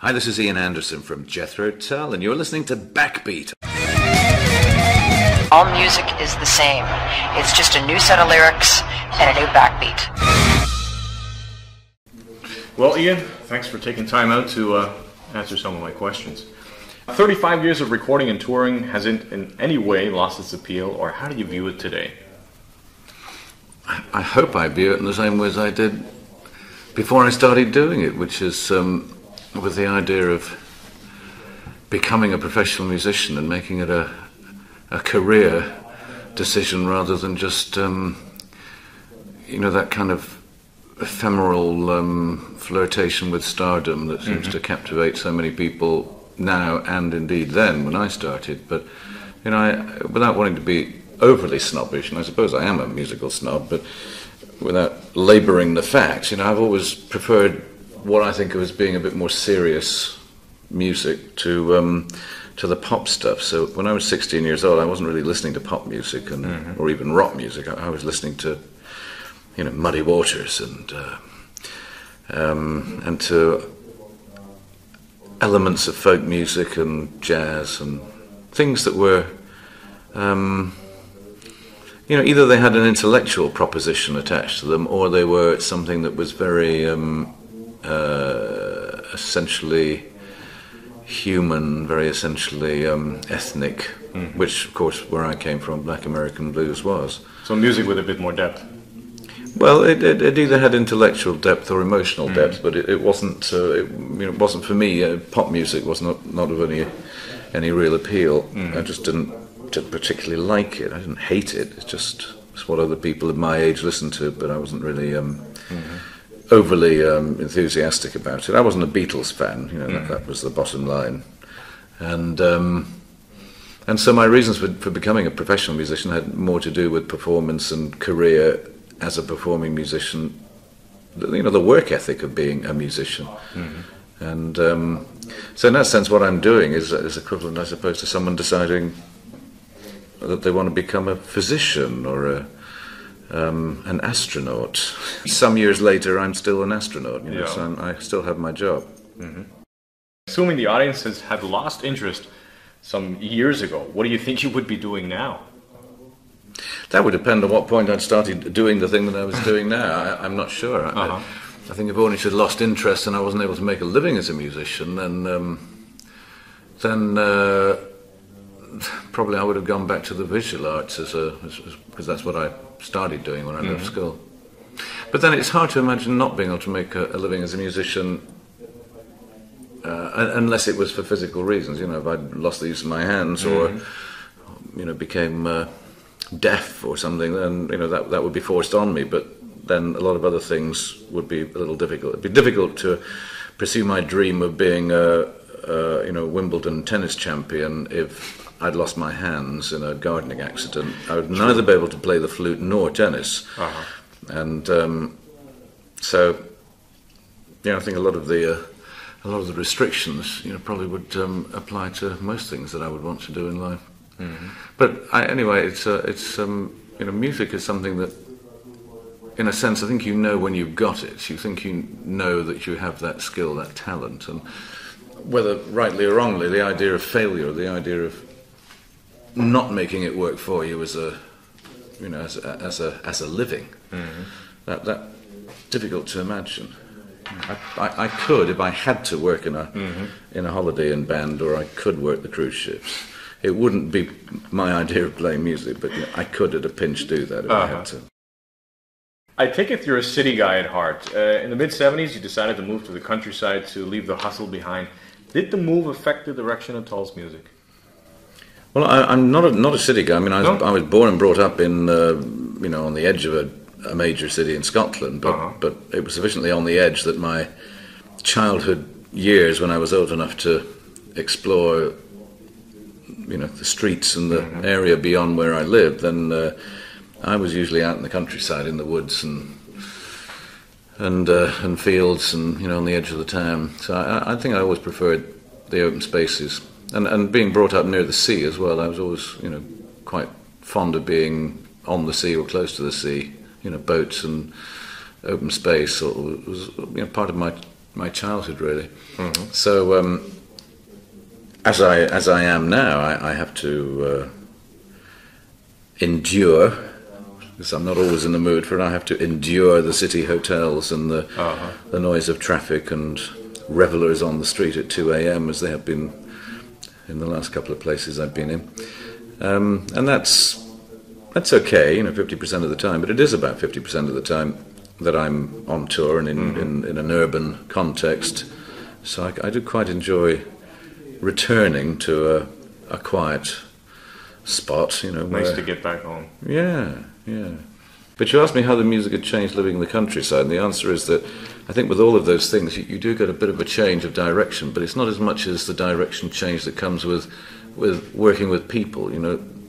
Hi, this is Ian Anderson from Jethro Tull, and you're listening to Backbeat. All music is the same. It's just a new set of lyrics and a new backbeat. Well, Ian, thanks for taking time out to answer some of my questions. 35 years of recording and touring hasn't in any way lost its appeal, or how do you view it today? I hope I view it in the same way as I did before I started doing it, which is with the idea of becoming a professional musician and making it a career decision rather than just, that kind of ephemeral flirtation with stardom that seems to captivate so many people now and indeed then when I started. But, without wanting to be overly snobbish, and I suppose I am a musical snob, but without labouring the facts, I've always preferred what I think of as being a bit more serious music to the pop stuff. So when I was 16 years old, I wasn't really listening to pop music or even rock music. I was listening to, Muddy Waters and to elements of folk music and jazz and things that were, either they had an intellectual proposition attached to them, or they were something that was very essentially human, very essentially ethnic, which, of course, where I came from, Black American blues was. So music with a bit more depth. Well, it either had intellectual depth or emotional depth, but it wasn't. It wasn't for me. Pop music was not of any real appeal. I just didn't particularly like it. I didn't hate it. It's what other people of my age listened to, but I wasn't really overly enthusiastic about it. I wasn't a Beatles fan. That was the bottom line, and so my reasons for becoming a professional musician had more to do with performance and career as a performing musician. The work ethic of being a musician, and so in that sense, what I'm doing is equivalent, I suppose, to someone deciding that they want to become a physician or an astronaut. Some years later, I'm still an astronaut, so I still have my job. Assuming the audiences had lost interest some years ago, what do you think you would be doing now? That would depend on what point I'd started doing the thing that I was doing now. I'm not sure. I think if only she'd lost interest and I wasn't able to make a living as a musician, then probably I would have gone back to the visual arts because that's what I started doing when I left school. But then it's hard to imagine not being able to make a living as a musician unless it was for physical reasons. If I'd lost the use of my hands or became deaf or something, then that would be forced on me. But then a lot of other things would be a little difficult. It'd be difficult to pursue my dream of being a Wimbledon tennis champion if I'd lost my hands in a gardening accident. I would neither be able to play the flute nor tennis, and so I think a lot of the restrictions probably would apply to most things that I would want to do in life. But anyway, it's music is something that, in a sense, I think when you've got it. You think you know that you have that skill, that talent, and whether rightly or wrongly, the idea of failure, the idea of not making it work for you as a living, that difficult to imagine. I could, if I had to work in a Holiday Inn band, or I could work the cruise ships. It wouldn't be my idea of playing music, but I could at a pinch do that if I had to. I take it you're a city guy at heart. In the mid-'70s, you decided to move to the countryside to leave the hustle behind. Did the move affect the direction of Tull's music? Well, I'm not a city guy. I mean, I was born and brought up in, on the edge of a major city in Scotland, but it was sufficiently on the edge that my childhood years, when I was old enough to explore, the streets and the area beyond where I lived, then I was usually out in the countryside, in the woods and fields, and on the edge of the town. So I think I always preferred the open spaces. And being brought up near the sea as well, I was always, quite fond of being on the sea or close to the sea. Boats and open space was part of my my childhood, really. So as I am now, I have to endure, because I'm not always in the mood for it. I have to endure the city hotels and the noise of traffic and revelers on the street at 2 a.m. as they have been in the last couple of places I've been in, and that's okay, 50% of the time. But it is about 50% of the time that I'm on tour and in an urban context. So I do quite enjoy returning to a quiet spot. Nice to get back home. Yeah. But you asked me how the music had changed living in the countryside, and the answer is that I think with all of those things, you do get a bit of a change of direction, but it's not as much as the direction change that comes with working with people.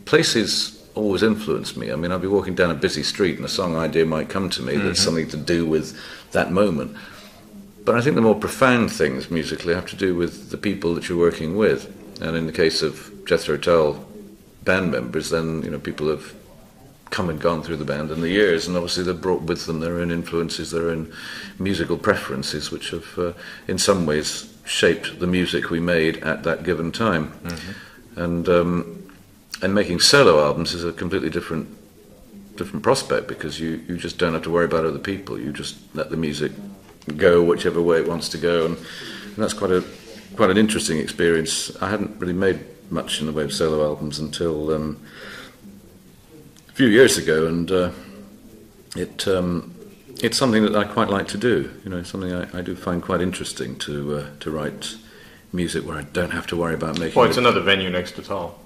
Places always influence me. I mean, I'll be walking down a busy street and a song idea might come to me that's something to do with that moment. But I think the more profound things musically have to do with the people that you're working with. And in the case of Jethro Tull band members, then, people have come and gone through the band in the years, and obviously they've brought with them their own influences, their own musical preferences, which have in some ways shaped the music we made at that given time. And making solo albums is a completely different prospect, because you just don't have to worry about other people. You just let the music go whichever way it wants to go, and that's quite an interesting experience. I hadn't really made much in the way of solo albums until a few years ago, and it's something that I quite like to do. Something I do find quite interesting to write music where I don't have to worry about making. Well, it's another venue next to Tull.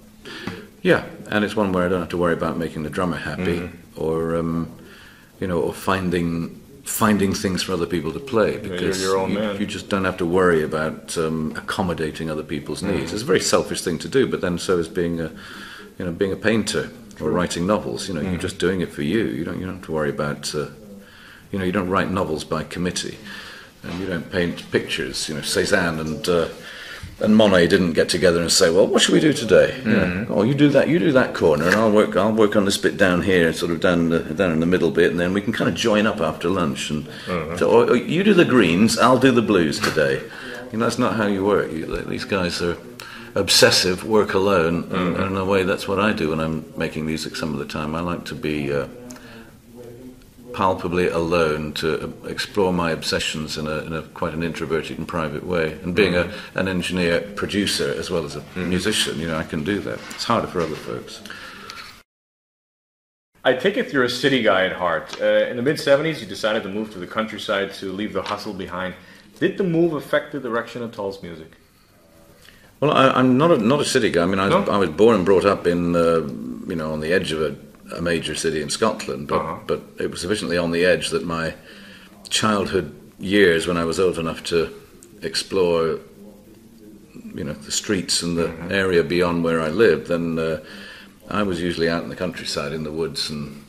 Yeah, and it's one where I don't have to worry about making the drummer happy, or or finding things for other people to play, because you're your own man. You just don't have to worry about accommodating other people's needs. It's a very selfish thing to do, but then so is being a painter or writing novels. You're just doing it for you. You don't have to worry about you don't write novels by committee, and you don't paint pictures. Cézanne and Monet didn't get together and say, well, what should we do today? Oh, you do that corner, and I'll work on this bit down here, sort of down in the middle bit, and then we can kind of join up after lunch. And so, or you do the greens, I'll do the blues today. That's not how you work. These guys are obsessive, work alone, and in a way that's what I do when I'm making music some of the time. I like to be palpably alone, to explore my obsessions in a quite an introverted and private way. And being an engineer, producer, as well as a musician, I can do that. It's harder for other folks. I take it you're a city guy at heart. In the mid-'70s, you decided to move to the countryside to leave the hustle behind. Did the move affect the direction of Tull's music? Well, I'm not a city guy. I mean, I was born and brought up in on the edge of a major city in Scotland, but it was sufficiently on the edge that my childhood years, when I was old enough to explore, the streets and the area beyond where I lived, then I was usually out in the countryside, in the woods and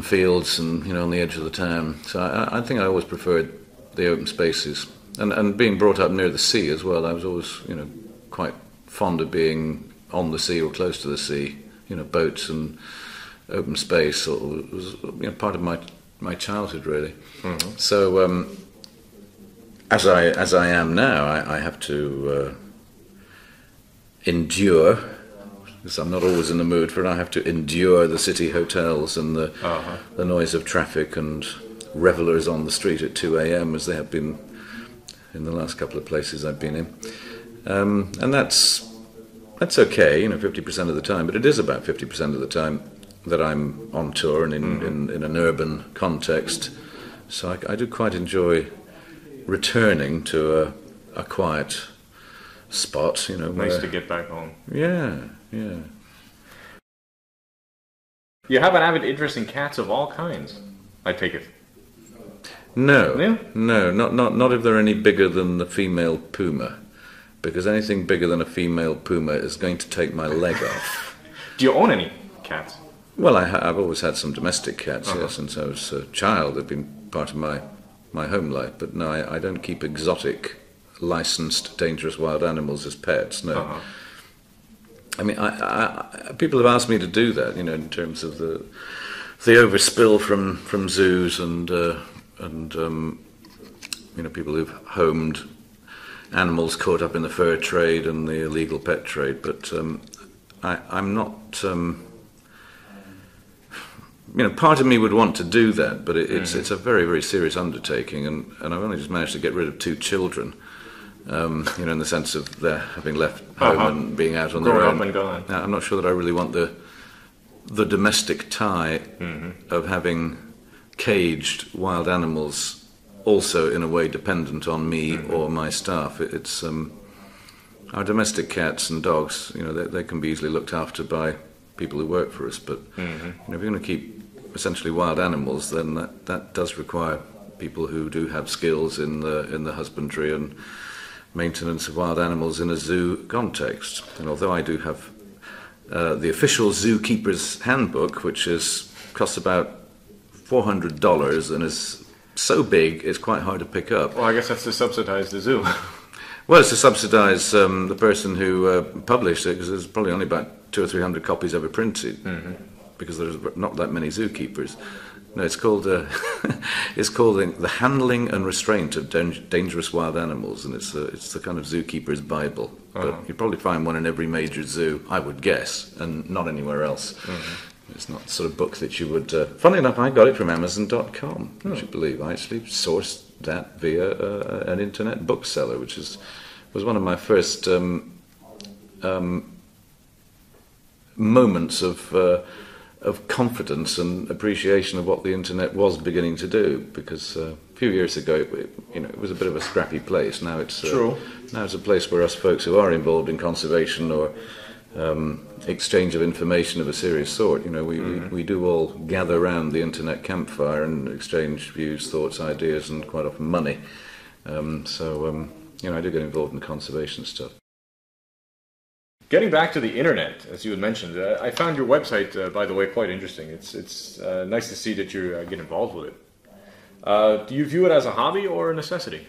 fields, and on the edge of the town. So I think I always preferred the open spaces, and being brought up near the sea as well. I was always quite fond of being on the sea or close to the sea. Boats and open space. It was part of my childhood, really. So as I am now, I have to endure, because I'm not always in the mood for it. I have to endure the city hotels and the noise of traffic and revelers on the street at 2 a.m. as they have been in the last couple of places I've been in, and that's okay, 50% of the time, but it is about 50% of the time that I'm on tour and in an urban context. So I do quite enjoy returning to a quiet spot. Nice to get back home. Yeah. You have an avid interest in cats of all kinds, I take it. No, Yeah? no, not if they're any bigger than the female puma. Because anything bigger than a female puma is going to take my leg off. Do you own any cats? Well, I've always had some domestic cats, since I was a child. They've been part of my home life. But no, I don't keep exotic, licensed, dangerous wild animals as pets, no. I mean, people have asked me to do that, in terms of the overspill from zoos and people who've homed animals caught up in the fur trade and the illegal pet trade, but I'm not. Part of me would want to do that, but it's a very, very serious undertaking, and I've only just managed to get rid of 2 children. In the sense of their having left home and being out on their own. Up and gone. I'm not sure that I really want the domestic tie of having caged wild animals, also in a way dependent on me or my staff. It's our domestic cats and dogs. They can be easily looked after by people who work for us. But if you're going to keep essentially wild animals, then that does require people who do have skills in the husbandry and maintenance of wild animals in a zoo context. And although I do have the official zookeeper's handbook, which costs about $400 and is so big it's quite hard to pick up. Well, I guess that's to subsidize the zoo. Well, it's to subsidize the person who published it, because there's probably only about 200 or 300 copies ever printed, because there's not that many zookeepers. No, it's called The Handling and Restraint of Dangerous Wild Animals, and it's the kind of zookeeper's Bible. But you'd probably find one in every major zoo, I would guess, and not anywhere else. It's not the sort of book that you would... Funnily enough, I got it from Amazon.com, would you believe. I actually sourced that via an internet bookseller, which was one of my first moments of confidence and appreciation of what the internet was beginning to do, because a few years ago it was a bit of a scrappy place. Now it's now it's a place where us folks who are involved in conservation or exchange of information of a serious sort, we do all gather around the internet campfire and exchange views, thoughts, ideas, and quite often money. I do get involved in conservation stuff. Getting back to the internet, as you had mentioned, I found your website, by the way, quite interesting. It's nice to see that you get involved with it. Do you view it as a hobby or a necessity?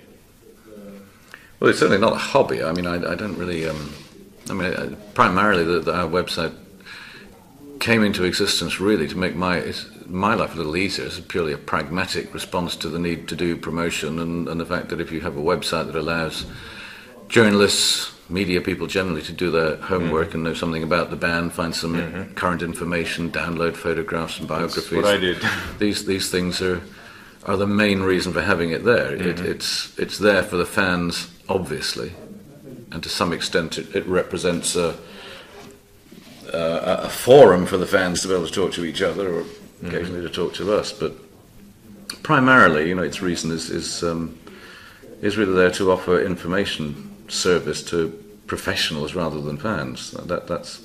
Well, it's certainly not a hobby. I mean, I don't really... primarily our website came into existence really to make my life a little easier. It's purely a pragmatic response to the need to do promotion and the fact that if you have a website that allows journalists, media people generally, to do their homework and know something about the band, find some current information, download photographs and biographies. That's what I did. These things are the main reason for having it there. It's there for the fans, obviously, and to some extent it represents a forum for the fans to be able to talk to each other, or occasionally to talk to us. But primarily, its reason is really there to offer information service to professionals rather than fans. That's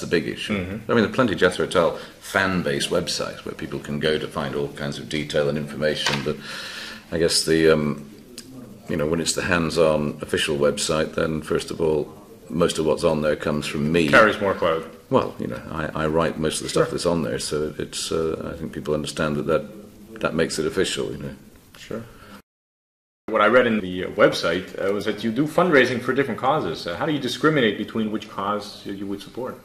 the big issue. I mean, there are plenty of Jethro Tull fan-based websites where people can go to find all kinds of detail and information, but I guess when it's the hands-on official website, then first of all, most of what's on there comes from me. Carries more clout. Well, I write most of the stuff that's on there, so it's I think people understand that makes it official. Sure. What I read in the website was that you do fundraising for different causes. How do you discriminate between which cause you would support?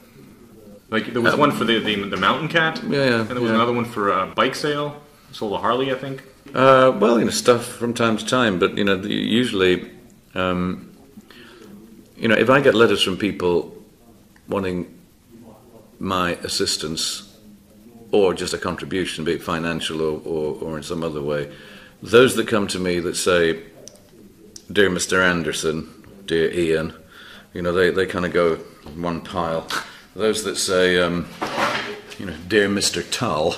Like there was one for the mountain cat, and there was another one for a bike sale. Sold a Harley, I think. Stuff from time to time, but usually, if I get letters from people wanting my assistance or just a contribution, be it financial or in some other way, those that come to me that say, "Dear Mr. Anderson, dear Ian," they kind of go in one pile. Those that say, "Dear Mr. Tull,"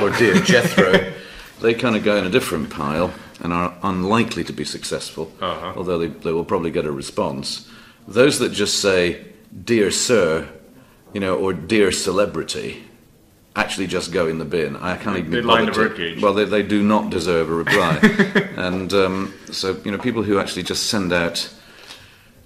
or "Dear Jethro," they kind of go in a different pile and are unlikely to be successful, although they will probably get a response. Those that just say, "Dear Sir," or "Dear Celebrity," actually just go in the bin. I can't even be bothered to. Well, they do not deserve a reply. And so people who actually just send out,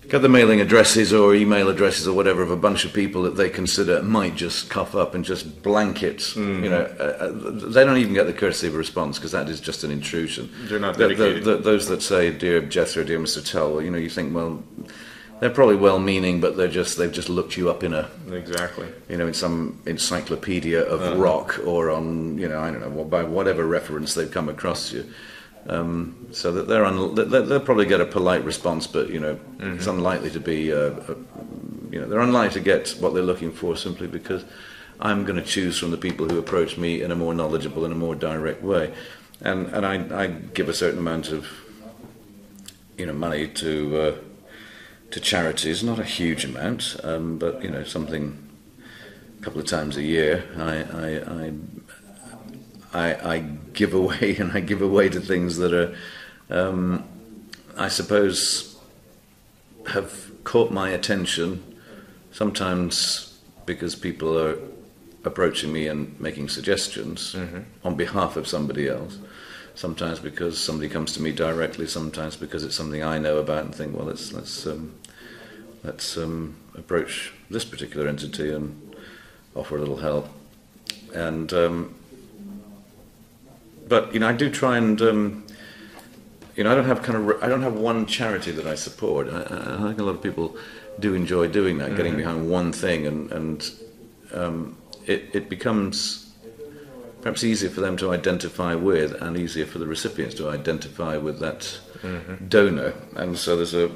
get the mailing addresses or email addresses or whatever of a bunch of people that they consider might just cough up and just blanket, they don't even get the courtesy of a response, because that is just an intrusion. They're not dedicated. Those that say, "Dear Jethro, dear Mr. Tull," you think, well, they're probably well-meaning, but they've just looked you up in in some encyclopedia of rock, or on I don't know, by whatever reference they've come across you. So that they'll probably get a polite response, but it's unlikely to be. They're unlikely to get what they're looking for simply because I'm going to choose from the people who approach me in a more knowledgeable and a more direct way, and I give a certain amount of money to charities, not a huge amount, but something a couple of times a year. I give away, and I give away to things that are, I suppose, have caught my attention. Sometimes because people are approaching me and making suggestions on behalf of somebody else. Sometimes because somebody comes to me directly. Sometimes because it's something I know about and think, well, let's approach this particular entity and offer a little help. And but I do try and I don't have one charity that I support. I think a lot of people do enjoy doing that, getting behind one thing, and it becomes perhaps easier for them to identify with, and easier for the recipients to identify with that donor. And so there's a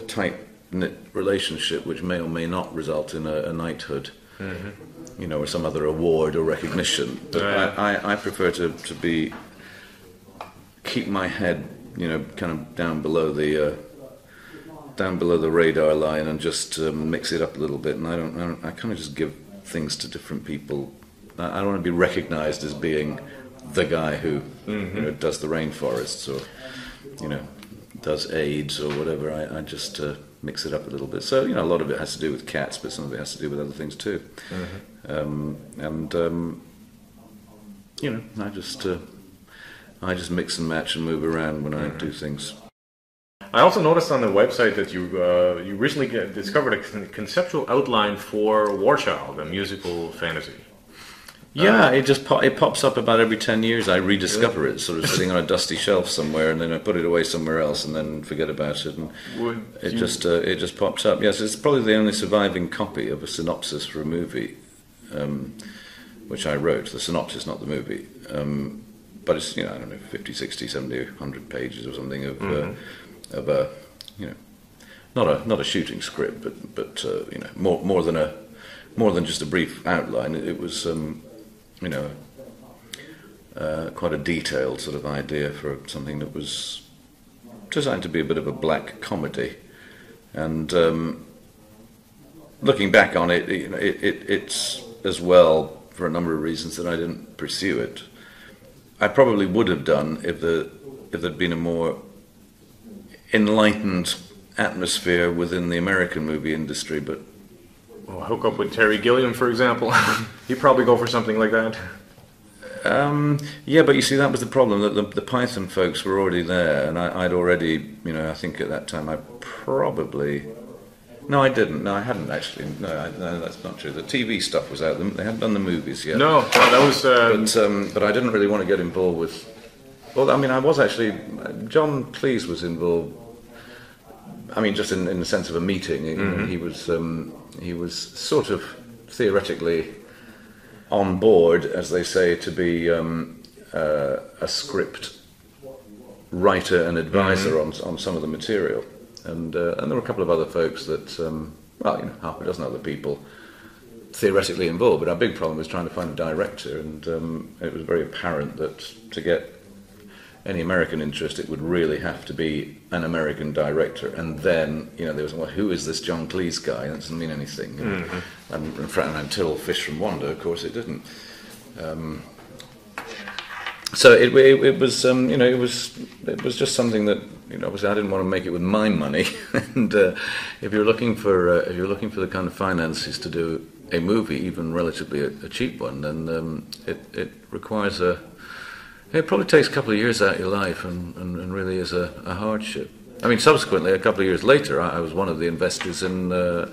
tight-knit relationship which may or may not result in a knighthood, or some other award or recognition. But I prefer to keep my head, kind of down below the radar line and just mix it up a little bit. And I kind of just give things to different people. I don't want to be recognized as being the guy who does the rainforests or does AIDS or whatever. I just mix it up a little bit. So a lot of it has to do with cats, but some of it has to do with other things too. I just mix and match and move around when I do things. I also noticed on the website that you recently discovered a conceptual outline for War Child, a musical fantasy. Yeah, it pops up about every 10 years. I rediscover it, sort of sitting on a dusty shelf somewhere, and then I put it away somewhere else, and then forget about it, and it just pops up. Yes, it's probably the only surviving copy of a synopsis for a movie, which I wrote. The synopsis, not the movie, but it's I don't know, 50, 60, 70, 100 pages or something of a not a shooting script, but more than just a brief outline. It was quite a detailed sort of idea for something that was designed to be a bit of a black comedy. And looking back on it, it's as well, for a number of reasons, that I didn't pursue it. I probably would have done if there'd been a more enlightened atmosphere within the American movie industry, but hook up with Terry Gilliam, for example. You'd probably go for something like that. Yeah, but you see, that was the problem, that the Python folks were already there, and I'd already, I think at that time I probably... No, I didn't. No, I hadn't actually. No, that's not true. The TV stuff was out. They hadn't done the movies yet. No, that was... But I didn't really want to get involved with... Well, I mean, I was actually... John Cleese was involved... I mean, just in the sense of a meeting. He was sort of theoretically on board, as they say, to be a script writer and advisor on some of the material. And there were a couple of other folks that, half a dozen other people theoretically involved. But our big problem was trying to find a director, and it was very apparent that to get any American interest, it would really have to be an American director. And then, there was, well, who is this John Cleese guy? That doesn't mean anything. And until Fish from Wanda, of course, it didn't. So it was, it was just something that, obviously I didn't want to make it with my money. And if you're looking for the kind of finances to do a movie, even relatively a cheap one, then it requires it probably takes a couple of years out of your life, and really is a hardship. I mean, subsequently, a couple of years later, I was one of the investors in the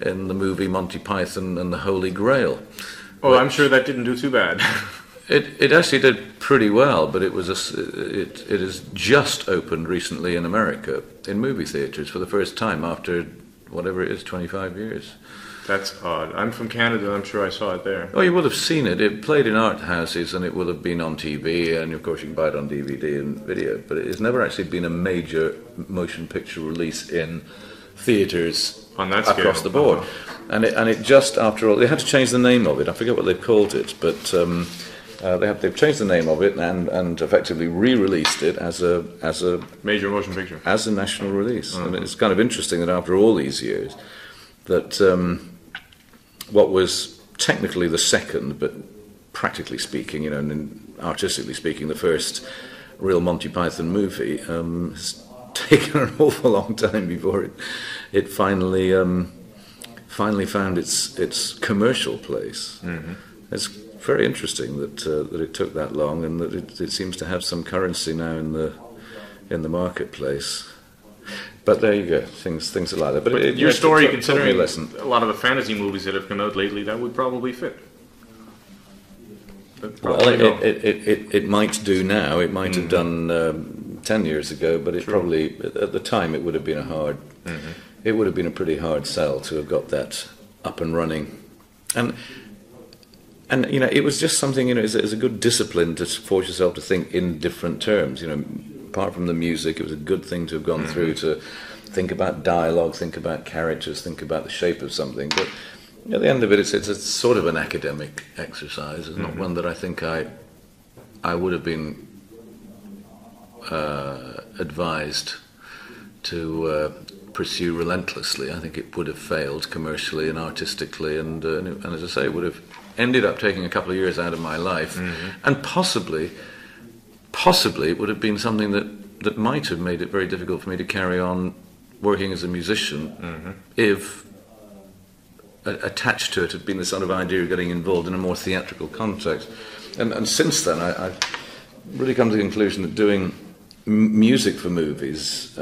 movie Monty Python and the Holy Grail. Oh, I'm sure that didn't do too bad. It actually did pretty well, but it has just opened recently in America in movie theaters for the first time after whatever it is, 25 years. That's odd. I'm from Canada. I'm sure I saw it there. Oh, you would have seen it. It played in art houses, and it will have been on TV, and of course you can buy it on DVD and video. But it's never actually been a major motion picture release in theatres on that across the board. And it just, after all, they had to change the name of it. I forget what they called it, but they've changed the name of it and effectively re-released it as a major motion picture, as a national release. And it's kind of interesting that after all these years, that what was technically the second, but practically speaking, and artistically speaking, the first real Monty Python movie, has taken an awful long time before it finally found its commercial place. Mm-hmm. It's very interesting that it took that long, and that it seems to have some currency now in the marketplace. But there you go, things are like that. But your story, considering a lot of the fantasy movies that have come out lately, that would probably fit. Well, it might do now. It might have done 10 years ago, but it probably at the time it would have been it would have been a pretty hard sell to have got that up and running, and it was just something. It's a good discipline to force yourself to think in different terms. Apart from the music, it was a good thing to have gone through to think about dialogue, think about characters, think about the shape of something. But at the end of it, it's a sort of an academic exercise. It's not one that I think I would have been advised to pursue relentlessly. I think it would have failed commercially and artistically, and as I say, it would have ended up taking a couple of years out of my life, and possibly it would have been something that might have made it very difficult for me to carry on working as a musician if attached to it had been the sort of idea of getting involved in a more theatrical context. And since then, I've really come to the conclusion that doing music for movies,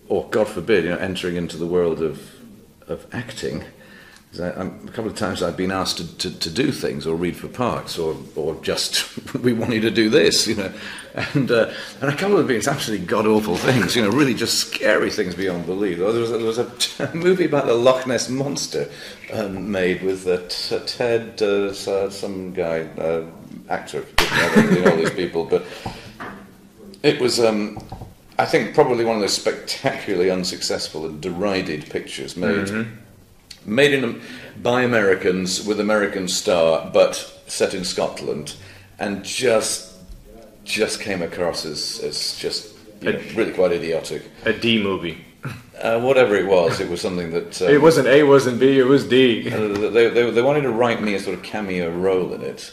or God forbid, entering into the world of acting. A couple of times I've been asked to do things or read for parts or just we want you to do this, and a couple of things, absolutely god awful things, really just scary things beyond belief. There was a movie about the Loch Ness monster made with Ted, some guy, actor, all these people, but it was. I think probably one of those spectacularly unsuccessful and derided pictures made by Americans with American star, but set in Scotland, and just came across as just really quite idiotic. A D movie. Whatever it was something that it wasn't A, wasn't B, it was D. They wanted to write me a sort of cameo role in it.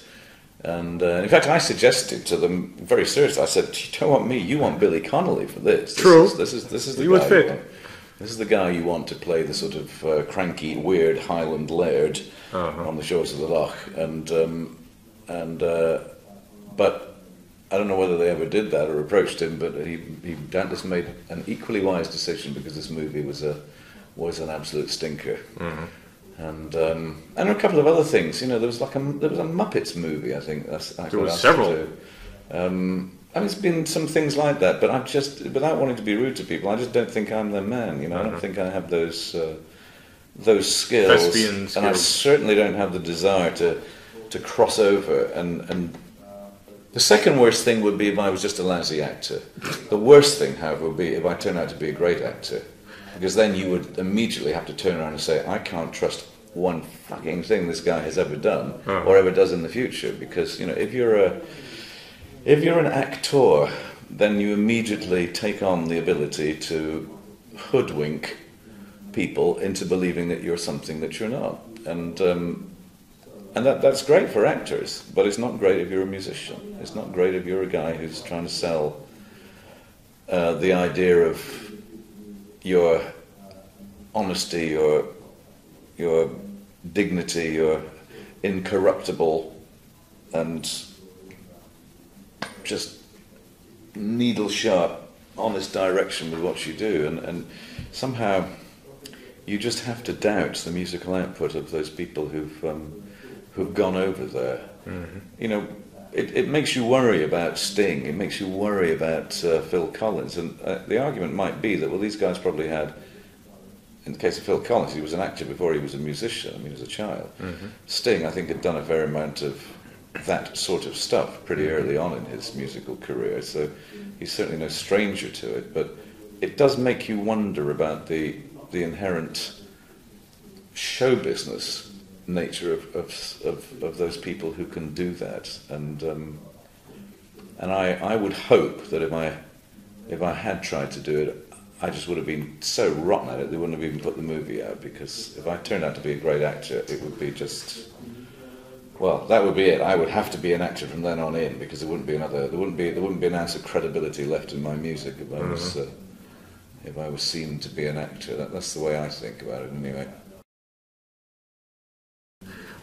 And in fact, I suggested to them very seriously. I said, "You don't want me. You want Billy Connolly for this. True. This is the you guy would fit. This is the guy you want to play the sort of cranky, weird Highland laird on the shores of the Loch." But I don't know whether they ever did that or approached him. But he doubtless made an equally wise decision, because this movie was an absolute stinker. And a couple of other things. There was a Muppets movie. I think there was several. It's been some things like that. But I'm just, without wanting to be rude to people, I just don't think I'm their man. I don't think I have those skills. Thespian skills. And I certainly don't have the desire to cross over. And the second worst thing would be if I was just a lousy actor. The worst thing, however, would be if I turned out to be a great actor. Because then you would immediately have to turn around and say, I can't trust one fucking thing this guy has ever done or ever does in the future. Because if you're an actor, then you immediately take on the ability to hoodwink people into believing that you're something that you're not. And that's great for actors, but it's not great if you're a musician. It's not great if you're a guy who's trying to sell the idea of your honesty, your dignity, your incorruptible and just needle-sharp, honest direction with what you do, and somehow you just have to doubt the musical output of those people who've gone over there. It makes you worry about Sting. It makes you worry about Phil Collins. And the argument might be that, well, these guys probably had in the case of Phil Collins, he was an actor before he was a musician. I mean, as a child. Sting, I think, had done a fair amount of that sort of stuff pretty early on in his musical career, so he's certainly no stranger to it. But it does make you wonder about the inherent show business nature of those people who can do that, and I would hope that if I had tried to do it, I just would have been so rotten at it they wouldn't have even put the movie out, because if I turned out to be a great actor, it would be just, well, that would be it. I would have to be an actor from then on in, because there wouldn't be an ounce of credibility left in my music if I was seen to be an actor. That's the way I think about it anyway.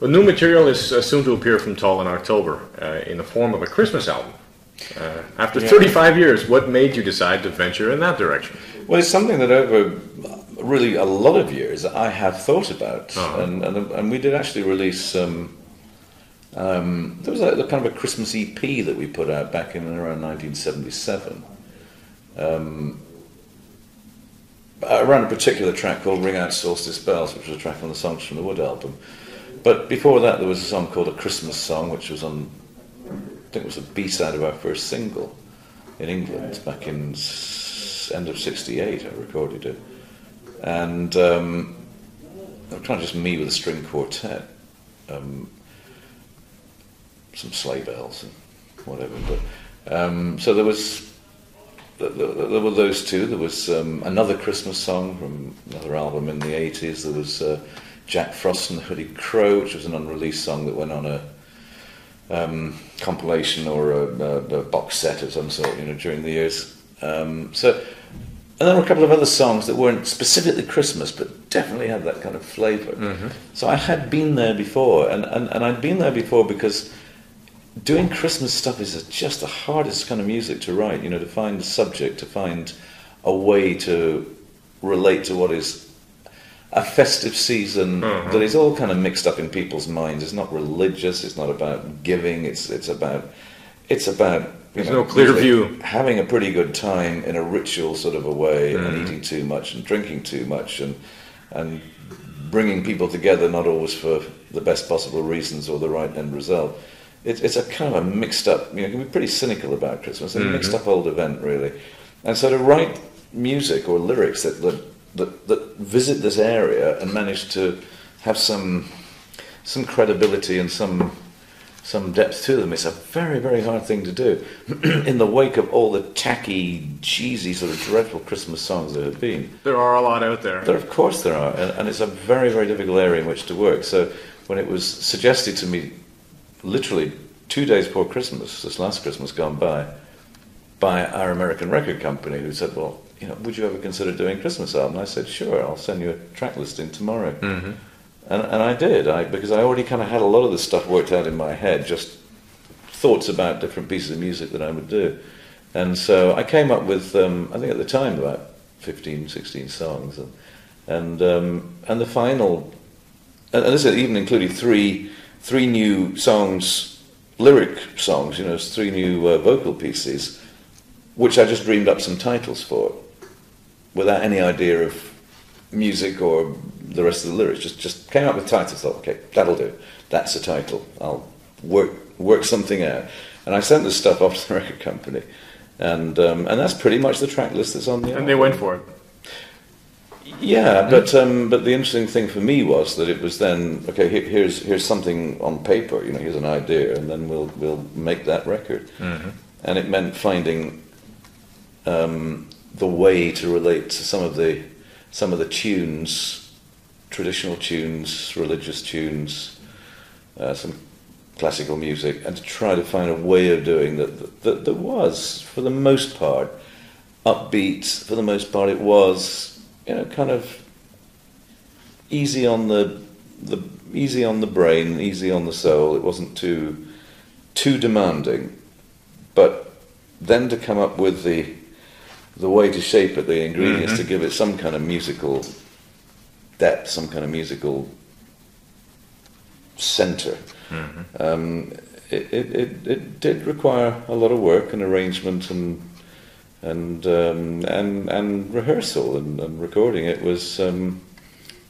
Well, new material is soon to appear from Tull in October in the form of a Christmas album. After 35 years, what made you decide to venture in that direction? Well, it's something that over really a lot of years I have thought about, and we did actually release there was a kind of a Christmas EP that we put out back in around 1977, around a particular track called Ring Out Solstice Bells, which was a track on the Songs from the Wood album. But before that there was a song called A Christmas Song, which was on, I think it was a B-side of our first single in England back in end of '68. I recorded it, and I'm trying to just me with a string quartet, some sleigh bells and whatever. But so there were those two. There was another Christmas song from another album in the '80s. There was Jack Frost and the Hooded Crow, which was an unreleased song that went on a compilation or a box set of some sort, during the years. And there were a couple of other songs that weren't specifically Christmas, but definitely had that kind of flavour. So I had been there before, and I'd been there before because doing Christmas stuff is just the hardest kind of music to write. To find a subject, to find a way to relate to what is a festive season that is all kind of mixed up in people's minds. It's not religious. It's not about giving. It's about. There's no clear view. Having a pretty good time in a ritual sort of a way, and eating too much and drinking too much, and bringing people together, not always for the best possible reasons or the right end result. It's a kind of a mixed up. You can be pretty cynical about Christmas. It's a mixed up old event, really. And so to write music or lyrics that visit this area and manage to have some credibility and some depth to them, it's a very, very hard thing to do in the wake of all the tacky, cheesy, sort of dreadful Christmas songs there have been. There are a lot out there. Of course there are, and it's a very, very difficult area in which to work. So when it was suggested to me, literally 2 days before Christmas, this last Christmas gone by our American record company, who said, well, would you ever consider doing a Christmas album? And I said, sure, I'll send you a track listing tomorrow. And I did, because I already kind of had a lot of this stuff worked out in my head, just thoughts about different pieces of music that I would do. And so I came up with, I think at the time, about 15, 16 songs. And the final, and this even included three new songs, lyric songs, three new vocal pieces, which I just dreamed up some titles for, without any idea of music or the rest of the lyrics. Just came up with titles. Thought, okay, that'll do. That's a title. I'll work something out. And I sent this stuff off to the record company, and that's pretty much the track list that's on the album. And they went for it. Yeah, but the interesting thing for me was that it was then, okay, here's something on paper. Here's an idea, and then we'll make that record. And it meant finding the way to relate to some of the tunes, traditional tunes, religious tunes, some classical music, and to try to find a way of doing that was, for the most part, upbeat. For the most part, it was, kind of easy on the brain, easy on the soul. It wasn't too demanding, but then to come up with the way to shape it, the ingredients to give it some kind of musical depth, some kind of musical center. It did require a lot of work and arrangement and rehearsal and recording. It was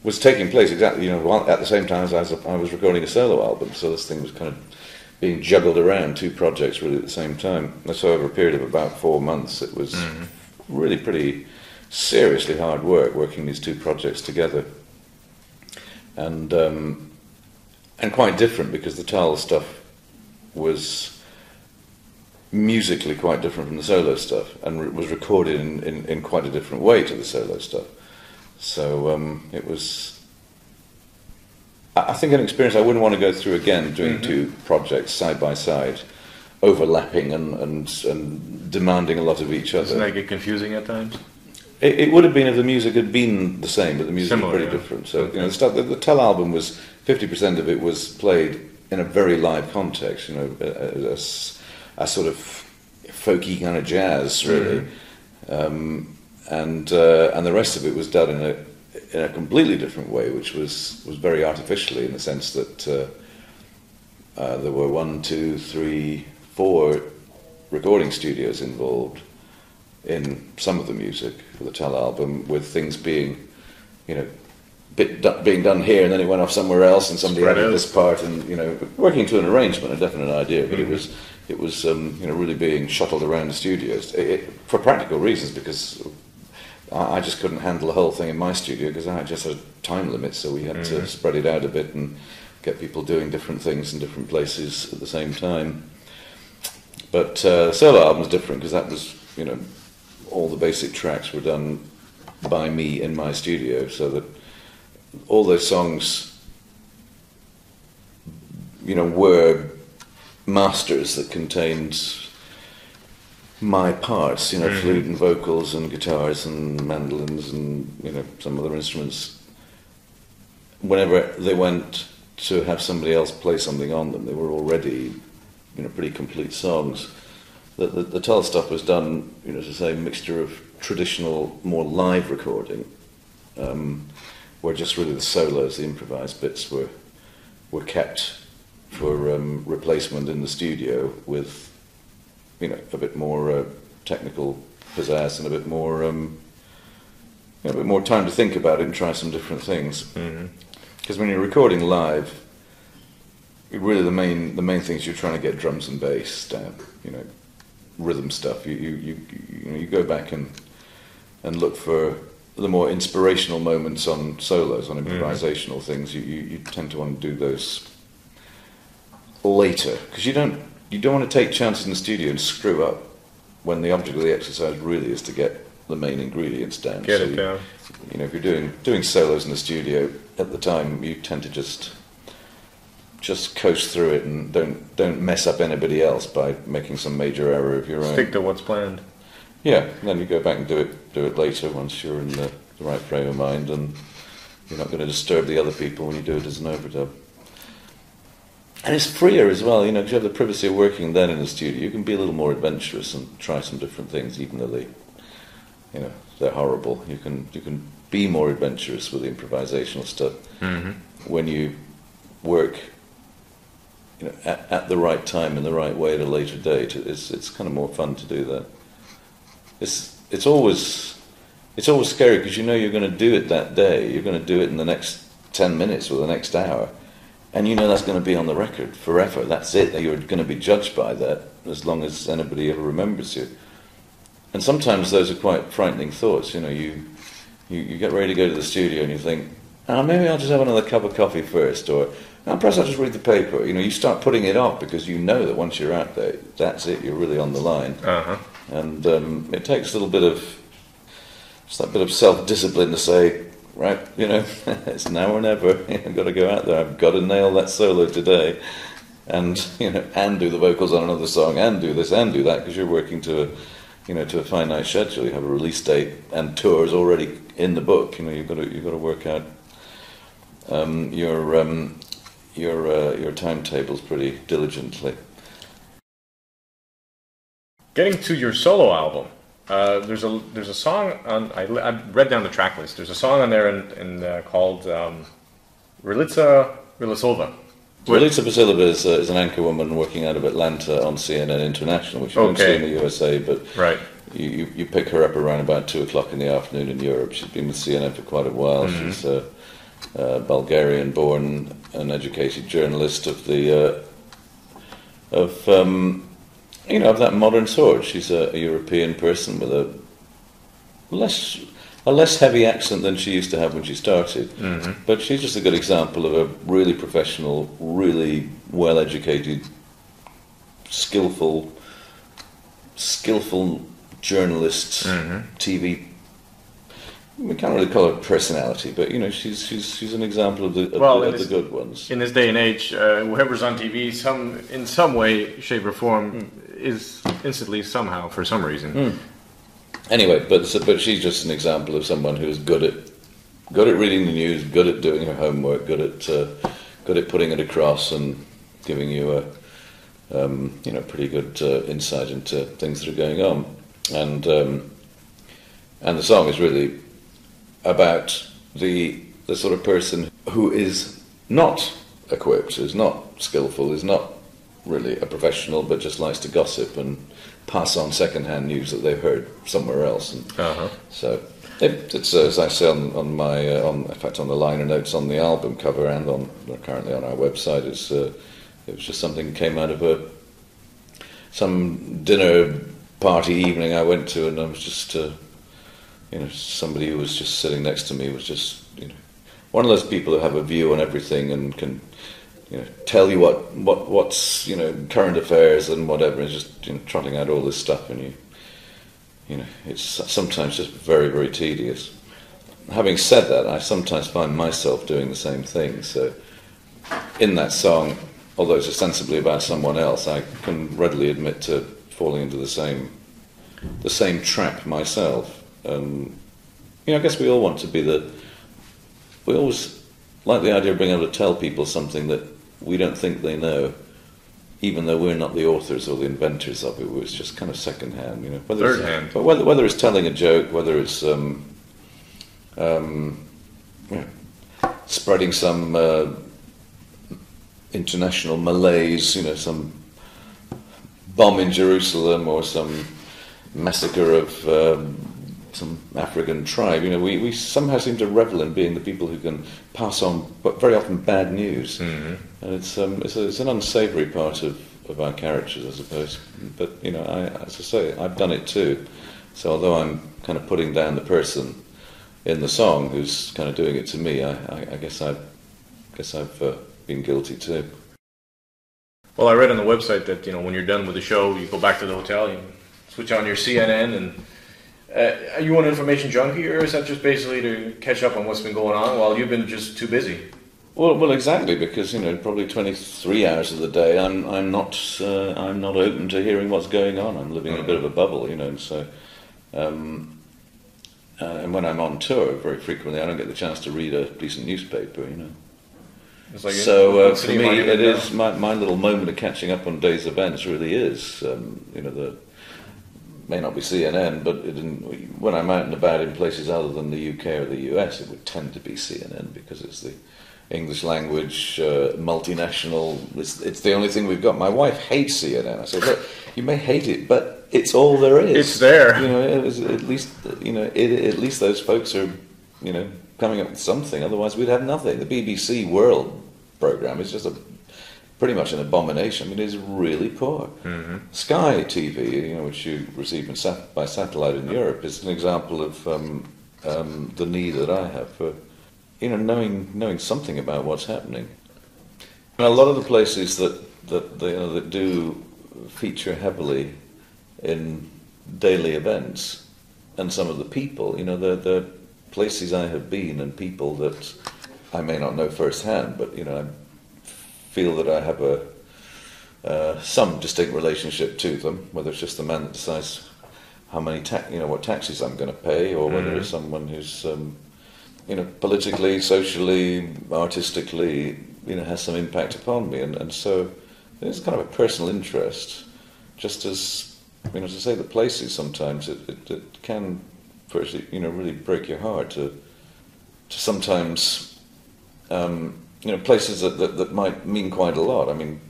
was taking place exactly, at the same time as I was recording a solo album. So this thing was kind of being juggled around, two projects really at the same time. And so over a period of about 4 months, it was really pretty seriously hard work working these two projects together, and quite different, because the Tal stuff was musically quite different from the solo stuff, and was recorded in quite a different way to the solo stuff. So it was, I think, an experience I wouldn't want to go through again, doing two projects side by side, overlapping and demanding a lot of each other. Doesn't that get confusing at times? It would have been if the music had been the same, but the music was pretty different. So the Tell album was 50% of it was played in a very live context. A sort of folky kind of jazz, really, and the rest of it was done in a completely different way, which was very artificially, in the sense that there were 1, 2, 3, 4 recording studios involved in some of the music for the Tell album, with things being, being done here, and then it went off somewhere else, and somebody added this part, and working to an arrangement, a definite idea, but it was really being shuttled around the studios for practical reasons, because I just couldn't handle the whole thing in my studio, because I just had a time limit, so we had to spread it out a bit and get people doing different things in different places at the same time. But the solo album was different, because that was, all the basic tracks were done by me in my studio, so that all those songs, were masters that contained my parts, flute and vocals and guitars and mandolins and, some other instruments. Whenever they went to have somebody else play something on them, they were already, pretty complete songs. The Tell stuff was done, as I say, a mixture of traditional, more live recording, where just really the solos, the improvised bits, were kept for replacement in the studio with, a bit more technical pizzazz and a bit more time to think about it and try some different things. Because when you're recording live, really the main things, you're trying to get drums and bass down, rhythm stuff. You go back and look for the more inspirational moments on solos, on improvisational things. You tend to want to do those later, because you don't want to take chances in the studio and screw up when the object of the exercise really is to get the main ingredients down. Get it down. If you're doing solos in the studio at the time, you tend to just coast through it and don't mess up anybody else by making some major error of your own. Stick to what's planned. Yeah, and then you go back and do it later once you're in the right frame of mind, and you're not going to disturb the other people when you do it as an overdub. And it's freer as well, because you have the privacy of working then in the studio. You can be a little more adventurous and try some different things, even though they're horrible. You can be more adventurous with the improvisational stuff when you work, at the right time in the right way at a later date. It's kind of more fun to do that. It's always scary, because you're going to do it that day. You're going to do it in the next 10 minutes or the next hour. And that's going to be on the record forever. That's it. You're going to be judged by that as long as anybody ever remembers you. And sometimes those are quite frightening thoughts. You get ready to go to the studio and you think, maybe I'll just have another cup of coffee first, or perhaps I'll just read the paper. You start putting it off, because that once you're out there, that's it. You're really on the line. And it takes a little bit of self-discipline to say, right, it's now or never. I've got to go out there. I've got to nail that solo today, and and do the vocals on another song, and do this and do that, because you're working to a finite schedule. You have a release date and tours already in the book. You've got to work out your timetables pretty diligently. Getting to your solo album. There's a song on. I read down the track list. There's a song on there called Relitsa Vilasova. Relitsa Vilasova is an anchor woman working out of Atlanta on CNN International, which you don't see in the USA, but you pick her up around about 2:00 in the afternoon in Europe. She's been with CNN for quite a while. Bulgarian-born and educated journalist of the of that modern sort. She's a European person with a less heavy accent than she used to have when she started. Mm-hmm. But she's just a good example of a really professional, really well-educated, skillful journalist, TV. We can't really call her personality, but she's an example of the good ones. In this day and age, whoever's on TV, in some way, shape, or form, is instantly somehow for some reason. Mm. Anyway, but she's just an example of someone who's good at reading the news, good at doing her homework, good at putting it across and giving you a pretty good insight into things that are going on, and the song is really about the sort of person who is not equipped, is not skillful, is not really a professional, but just likes to gossip and pass on second-hand news that they've heard somewhere else. And so it's as I say on my in fact on the liner notes on the album cover and currently on our website, it was just something that came out of some dinner party evening I went to, and I was just somebody who was just sitting next to me was just one of those people who have a view on everything and can tell you what's current affairs and whatever, and just trotting out all this stuff, and it's sometimes just very, very tedious. Having said that, I sometimes find myself doing the same thing. So in that song, although it's ostensibly about someone else, I can readily admit to falling into the same trap myself. I guess we all want to be we always like the idea of being able to tell people something that we don't think they know, even though we're not the authors or the inventors of it. It's just kind of second-hand, Third-hand. But whether it's telling a joke, whether it's spreading some international malaise, some bomb in Jerusalem or some massacre of some African tribe, we somehow seem to revel in being the people who can pass on, but very often, bad news. Mm-hmm. And it's an unsavoury part of our characters, I suppose. But as I say, I've done it too. So although I'm kind of putting down the person in the song who's kind of doing it to me, I guess I've been guilty too. Well, I read on the website that when you're done with the show, you go back to the hotel, you switch on your CNN, and are you an information junkie, or is that just basically to catch up on what's been going on while you've been just too busy? Well, exactly, because probably 23 hours of the day I'm not open to hearing what's going on. I'm living in a bit of a bubble, and so and when I'm on tour, very frequently I don't get the chance to read a decent newspaper, It's like so for me, it is my little moment of catching up on days' events. Really is, may not be CNN, but when I'm out and about in places other than the UK or the US, it would tend to be CNN because it's the English language, multinational. It's the only thing we've got. My wife hates CNN. I said, look, you may hate it, but it's all there is. It's there. At least those folks are, coming up with something. Otherwise, we'd have nothing. The BBC World program is just pretty much an abomination. It is really poor. Mm-hmm. Sky TV, which you receive by satellite in Europe, is an example of the need that I have for, knowing something about what's happening. And a lot of the places that do feature heavily in daily events, and some of the people, they're places I have been and people that I may not know firsthand, but I feel that I have some distinct relationship to them, whether it's just the man that decides how many what taxes I'm going to pay, or whether it's someone who's politically, socially, artistically, has some impact upon me, and so there's kind of a personal interest. Just as as I say, the places sometimes it can firstly really break your heart to sometimes places that might mean quite a lot. I mean,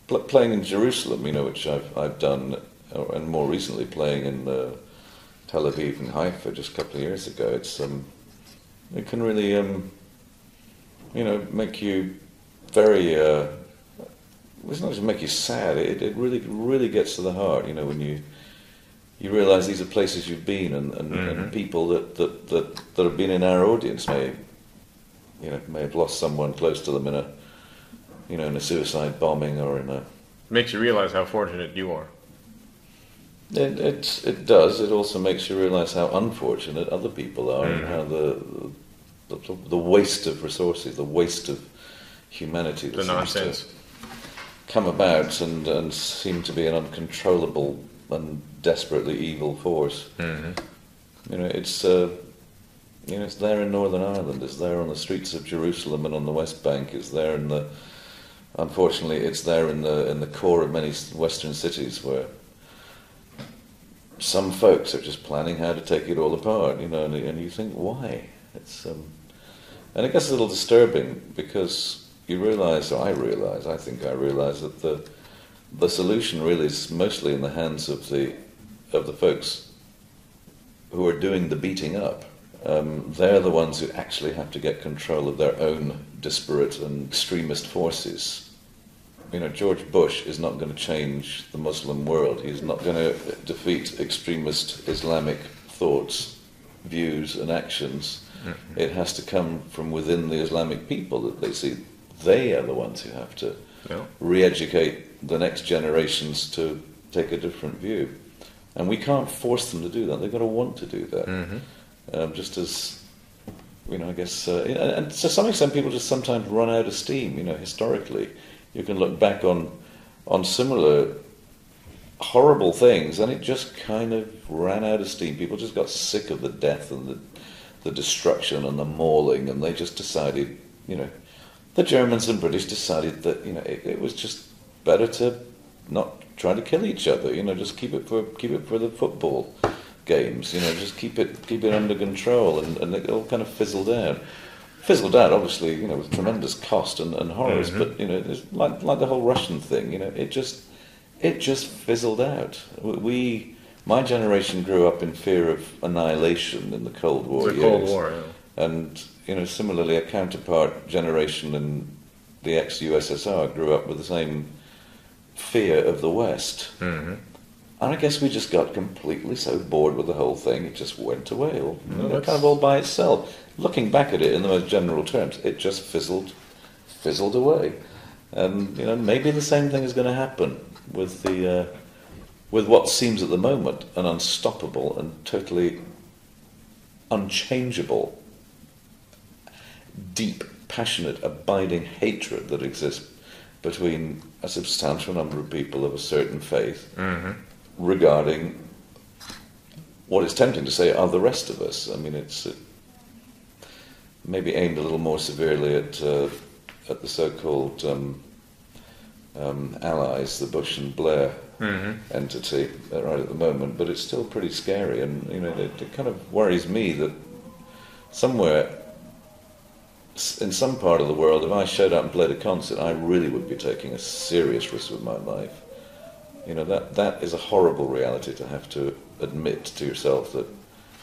playing in Jerusalem, which I've done, and more recently playing in Tel Aviv and Haifa just a couple of years ago. It can really make you very. It's not just make you sad. It really gets to the heart. When you realise these are places you've been, and people that have been in our audience may have lost someone close to them in a suicide bombing or in a. Makes you realise how fortunate you are. It does. It also makes you realise how unfortunate other people are, and how the waste of resources, the waste of humanity, that the seems nonsense, to come about and seem to be an uncontrollable and desperately evil force. It's it's there in Northern Ireland. It's there on the streets of Jerusalem and on the West Bank. It's there unfortunately, it's there in the core of many Western cities where some folks are just planning how to take it all apart, and you think, why? It's and it gets a little disturbing because you realise, or I think I realise that the solution really is mostly in the hands of the folks who are doing the beating up. They're the ones who actually have to get control of their own disparate and extremist forces. George Bush is not going to change the Muslim world. He's not going to defeat extremist Islamic thoughts, views and actions. It has to come from within the Islamic people that they see. They are the ones who have to re-educate the next generations to take a different view. And we can't force them to do that. They've got to want to do that. Just as, I guess, and to some extent people just sometimes run out of steam, historically. You can look back on similar horrible things, and it just kind of ran out of steam. People just got sick of the death and the destruction and the mauling, and they just decided, the Germans and British decided that it was just better to not try to kill each other. Just keep it for the football games. Just keep it under control, and it all kind of fizzled out. Fizzled out, obviously, with tremendous cost and horrors. But it's like the whole Russian thing. It just fizzled out. My generation grew up in fear of annihilation in the Cold War years. Cold War, yeah. And similarly, a counterpart generation in the ex-USSR grew up with the same fear of the West. And I guess we just got completely so bored with the whole thing, it just went away, kind of all by itself. Looking back at it in the most general terms, it just fizzled away. And maybe the same thing is going to happen with with what seems at the moment an unstoppable and totally unchangeable, deep, passionate, abiding hatred that exists between a substantial number of people of a certain faith regarding what it's tempting to say are the rest of us. I mean, it's maybe aimed a little more severely at the so-called allies, the Bush and Blair entity, right at the moment. But it's still pretty scary, and it kind of worries me that somewhere in some part of the world, if I showed up and played a concert, I really would be taking a serious risk with my life. That is a horrible reality to have to admit to yourself, that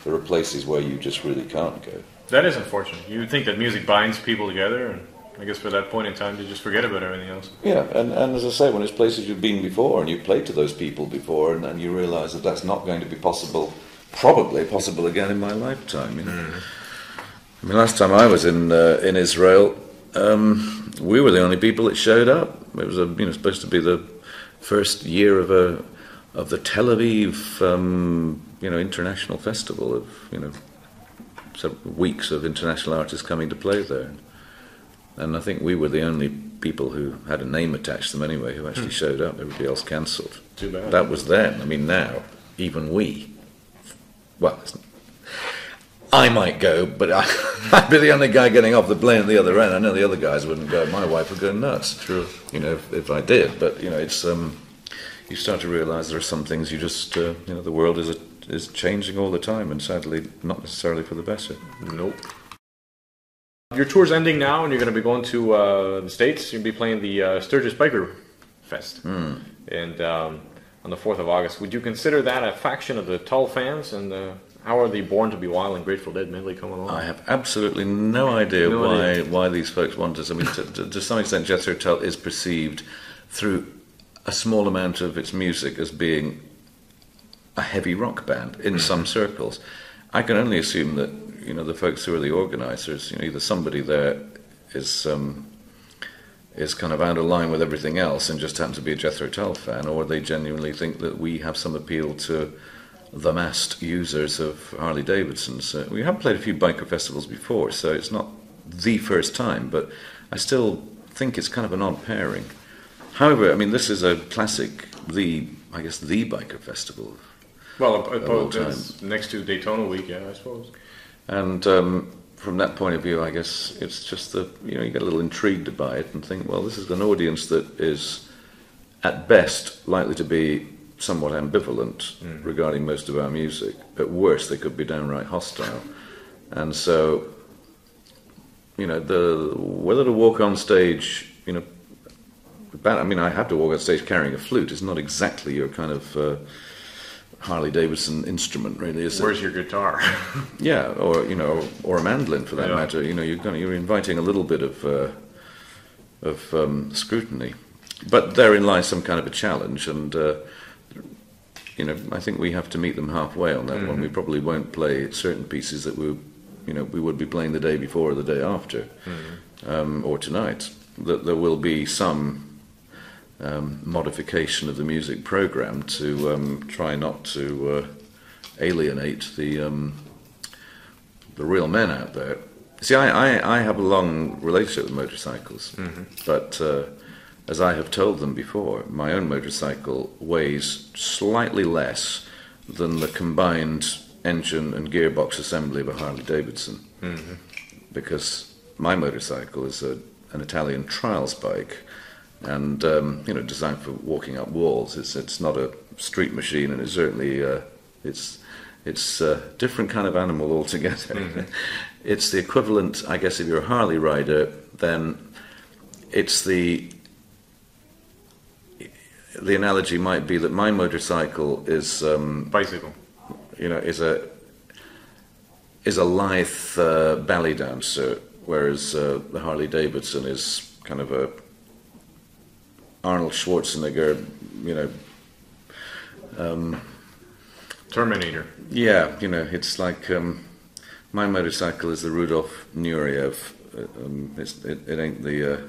there are places where you just really can't go. That is unfortunate. You would think that music binds people together, and I guess for that point in time, you just forget about everything else. Yeah, and as I say, when it's places you've been before, and you've played to those people before, and you realise that that's not going to be probably possible again in my lifetime. I mean, last time I was in Israel, we were the only people that showed up. It was supposed to be the first year of the Tel Aviv international festival of several weeks of international artists coming to play there, and I think we were the only people who had a name attached to them anyway who actually showed up. Everybody else cancelled. Too bad. That was then. I mean, now even we. Well, I might go, but I'd be the only guy getting off the plane at the other end. I know the other guys wouldn't go. My wife would go nuts. True. If I did. But it's you start to realise there are some things you just the world is changing all the time, and sadly not necessarily for the better. Nope. Your tour's ending now, and you're going to be going to the States. You're going to be playing the Sturgis Biker Fest, and on the 4th of August. Would you consider that a faction of the Tull fans, and How are the Born to Be Wild and Grateful Dead medley come along? I have absolutely no idea why these folks want us. I mean, to some extent, Jethro Tull is perceived through a small amount of its music as being a heavy rock band in some circles. I can only assume that, you know, the folks who are the organisers, you know, either somebody there is kind of out of line with everything else and just happens to be a Jethro Tull fan, or they genuinely think that we have some appeal to the massed users of Harley Davidsons. We have played a few biker festivals before, so it's not the first time, but I still think it's kind of an odd pairing. However, I mean, this is a classic, I guess the biker festival. Well, it's next to Daytona Week, yeah, I suppose. And from that point of view, I guess it's just that, you know, you get a little intrigued by it and think, well, this is an audience that is, at best, likely to be somewhat ambivalent regarding most of our music. At worst, they could be downright hostile. And so, you know, whether to walk on stage, you know, I mean, I have to walk on stage carrying a flute. It's not exactly your kind of Harley Davidson instrument, really, is it? Where's your guitar? Yeah, or, you know, or a mandolin for that matter. You know, you're inviting a little bit of scrutiny, but therein lies some kind of a challenge, and you know, I think we have to meet them halfway on that one. We probably won't play certain pieces that we would be playing the day before or the day after, or tonight. That there will be some modification of the music program to try not to alienate the real men out there. See, I have a long relationship with motorcycles, but as I have told them before, my own motorcycle weighs slightly less than the combined engine and gearbox assembly of a Harley Davidson, because my motorcycle is an Italian trials bike, and you know, designed for walking up walls. It's not a street machine, and it's certainly it's a different kind of animal altogether. It's the equivalent, I guess, if you're a Harley rider, then it's the analogy might be that my motorcycle is bicycle. You know, is a lithe ballet dancer, whereas the Harley Davidson is kind of a Arnold Schwarzenegger, you know, Terminator. Yeah, you know, it's like my motorcycle is the Rudolf Nureyev. It ain't the.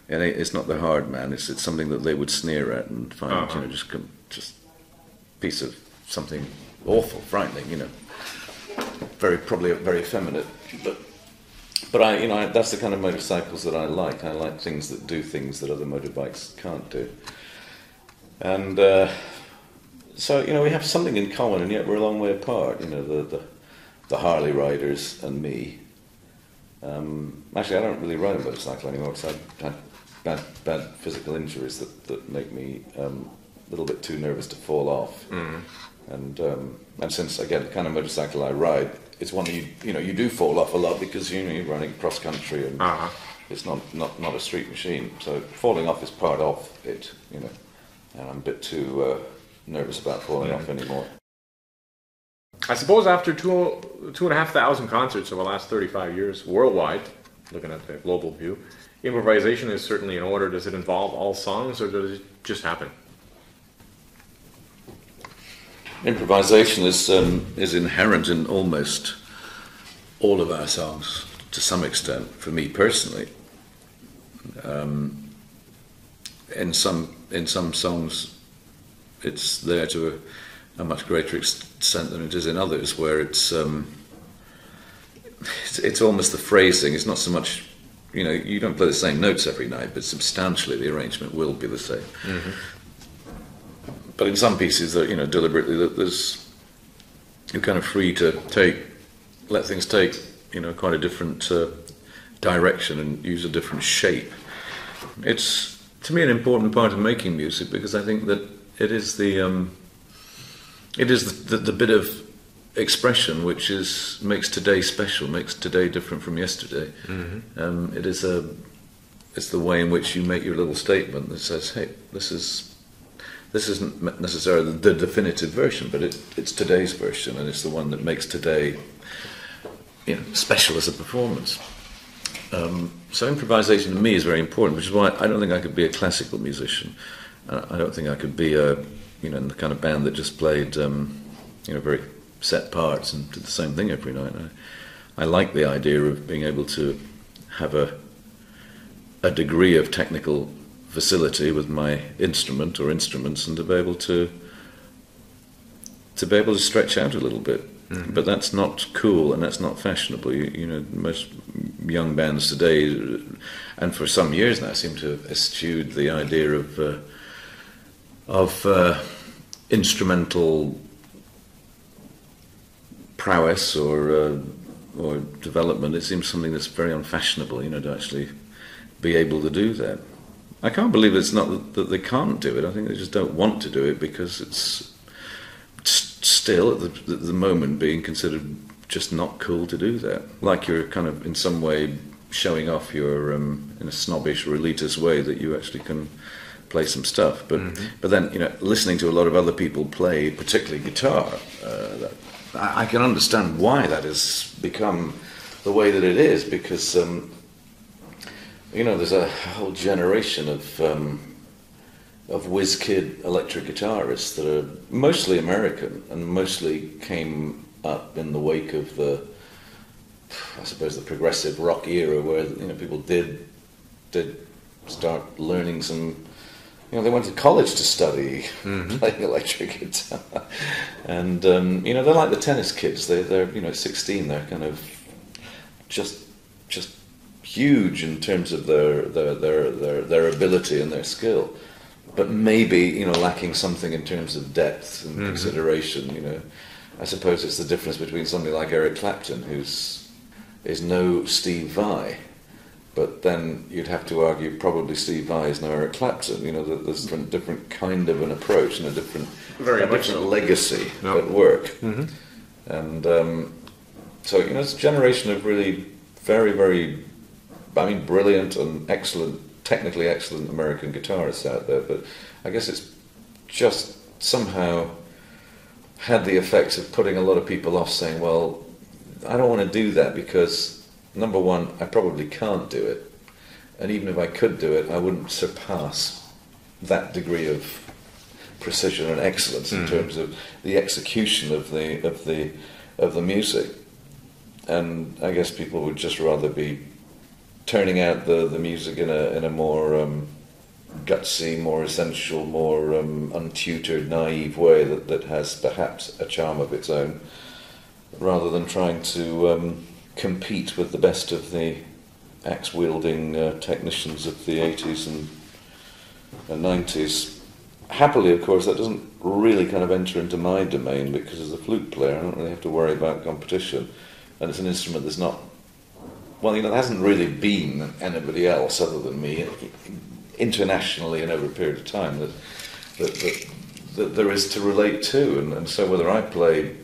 It's not the hard man. It's something that they would sneer at and find, you know, just piece of something awful, frightening. You know, probably very effeminate. But that's the kind of motorcycles that I like. I like things that do things that other motorbikes can't do. And so, you know, we have something in common, and yet we're a long way apart. You know, the Harley riders and me. Actually, I don't really ride a motorcycle anymore because I've had bad physical injuries that make me a little bit too nervous to fall off. And since, again, the kind of motorcycle I ride, it's one that you do fall off a lot because you're running cross country and it's not a street machine. So falling off is part of it, you know. And I'm a bit too nervous about falling off anymore. I suppose after 2,500 concerts over the last 35 years worldwide, looking at the global view, improvisation is certainly in order. Does it involve all songs, or does it just happen? Improvisation is inherent in almost all of our songs, to some extent. For me personally, in some songs, it's there to a much greater extent than it is in others, where it's almost the phrasing. It's not so much, you know, you don't play the same notes every night, but substantially the arrangement will be the same. But in some pieces, that, you know, deliberately, that you're kind of free to let things take, you know, quite a different direction and use a different shape. It's, to me, an important part of making music, because I think that it is the bit of expression which makes today special, makes today different from yesterday. It's the way in which you make your little statement that says, hey, this this isn't necessarily the definitive version, but it's today's version, and it's the one that makes today, special as a performance. So improvisation to me is very important, which is why I don't think I could be a classical musician. I don't think I could be in the kind of band that just played, very set parts and did the same thing every night. I like the idea of being able to have a degree of technical facility with my instrument or instruments, and to be able to stretch out a little bit. Mm-hmm. But that's not cool and that's not fashionable. Most young bands today, and for some years now, seem to have eschewed the idea of instrumental prowess or development. It seems something that's very unfashionable, to actually be able to do that. I can't believe it's not that they can't do it. I think they just don't want to do it because it's still at the moment being considered just not cool to do that. Like you're kind of in some way showing off your in a snobbish or elitist way that you actually can play some stuff. But but then listening to a lot of other people play, particularly guitar, I can understand why that has become the way that it is, because there's a whole generation of whiz-kid electric guitarists that are mostly American and mostly came up in the wake of the progressive rock era, where people did start learning some. They went to college to study playing electric guitar, and they're like the tennis kids. They're at 16, they're kind of just huge in terms of their ability and their skill, but maybe lacking something in terms of depth and consideration. I suppose it's the difference between somebody like Eric Clapton, who's no Steve Vai. But then you'd have to argue probably Steve Vai is no Eric Clapton. That there's a different kind of an approach and a different legacy at work. Mm-hmm. And so it's a generation of really very, very, brilliant and technically excellent American guitarists out there. But I guess it's just somehow had the effect of putting a lot of people off, saying, well, I don't want to do that because, number one, I probably can't do it, and even if I could do it, I wouldn't surpass that degree of precision and excellence in terms of the execution of the music. And I guess people would just rather be turning out the music in a more gutsy, more essential, more untutored, naive way that has perhaps a charm of its own, rather than trying to compete with the best of the axe-wielding technicians of the 80s and 90s. Happily, of course, that doesn't really kind of enter into my domain, because as a flute player I don't really have to worry about competition, and it's an instrument that's not, there hasn't really been anybody else other than me internationally and over a period of time that there is to relate to, and so whether I play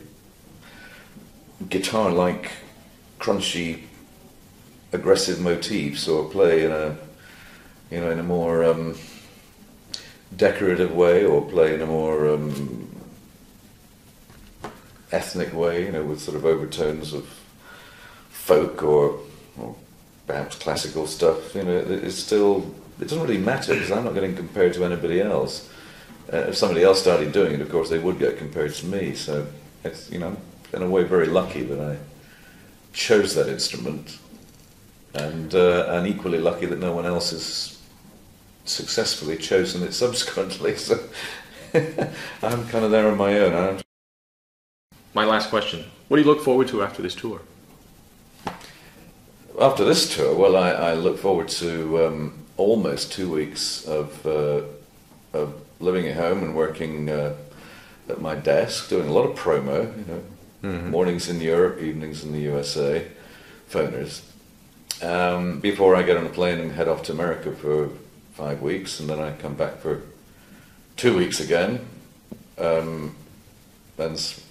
guitar-like crunchy, aggressive motifs, or play in a more decorative way, or play in a more ethnic way, with sort of overtones of folk or perhaps classical stuff. It doesn't really matter, because I'm not getting compared to anybody else. If somebody else started doing it, of course, they would get compared to me. So it's in a way very lucky that I chose that instrument, and equally lucky that no one else has successfully chosen it subsequently. So I'm kind of there on my own. My last question: what do you look forward to after this tour? After this tour, well, I look forward to almost 2 weeks of living at home and working at my desk, doing a lot of promo. Mornings in Europe, evenings in the USA, phoners. Before I get on a plane and head off to America for 5 weeks, and then I come back for 2 weeks again, then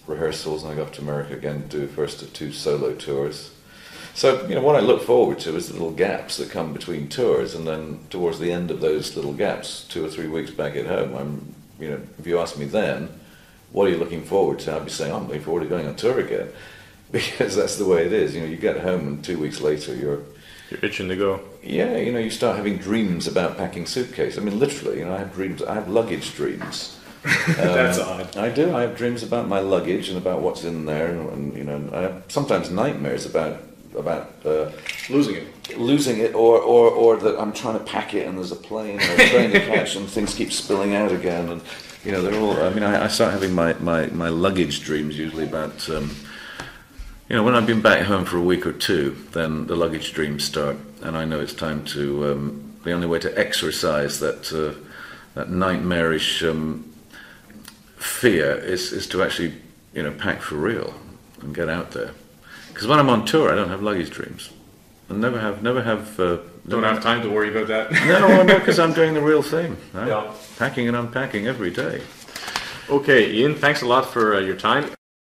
rehearsals, and I go off to America again to do first of 2 solo tours. So, what I look forward to is the little gaps that come between tours, and then towards the end of those little gaps, 2 or 3 weeks back at home, I'm if you ask me then, what are you looking forward to? I'd be saying, I'm looking forward to going on tour again, because that's the way it is. You get home and 2 weeks later you're itching to go. Yeah, you start having dreams about packing suitcase. I mean, literally, I have dreams. I have luggage dreams. That's odd. I do. I have dreams about my luggage and about what's in there, and I have sometimes nightmares about losing it, or that I'm trying to pack it and there's a plane or a train to catch and things keep spilling out again, and they're all. I mean, I start having my luggage dreams usually about. When I've been back home for a week or two, then the luggage dreams start, and I know it's time to. The only way to exorcise that nightmarish fear is to actually, pack for real and get out there. Because when I'm on tour, I don't have luggage dreams, and never have. Don't have time to worry about that. No, because I'm doing the real thing. Right? Yeah. Packing and unpacking every day. Okay, Ian, thanks a lot for your time.